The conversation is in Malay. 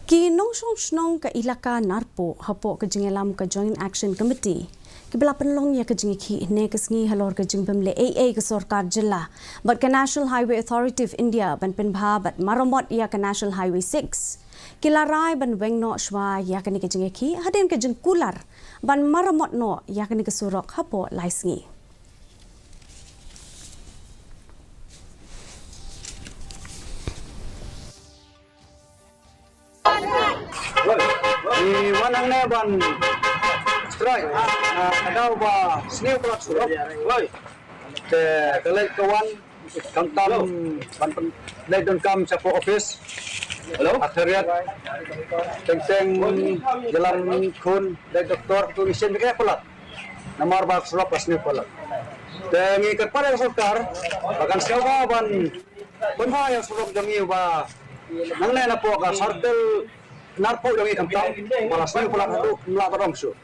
Ki nong snong ka ilaka narpo hapo ke jengelam ke Joint Action Committee. Kibla penlong ya ke Jingiakhih ne kesngi halor ke jingbem le AA ke Sarkar Jilla. But ke National Highway Authority of India ban penbha bat maramot ya ke National Highway 6. Kilarai ban Weng no shwa ya ke ni ke Jingiakhih hadin ke jengkular ban maramot no ya ke ni ke surok hapo laisngi. Di manang neban strike ada ba snew plot surok woi te kalai kawan kantam ban dai don kam sa po office hello akhirnya teng jalan kun dai doktor tu isin ke plot nomor ba surok pas snew plot te ngikat pada sarkar bahkan sewa ban penha yang surok demi ba nang na po ka sartel narpo demi kantam malas ni pula tu melakukan ramsu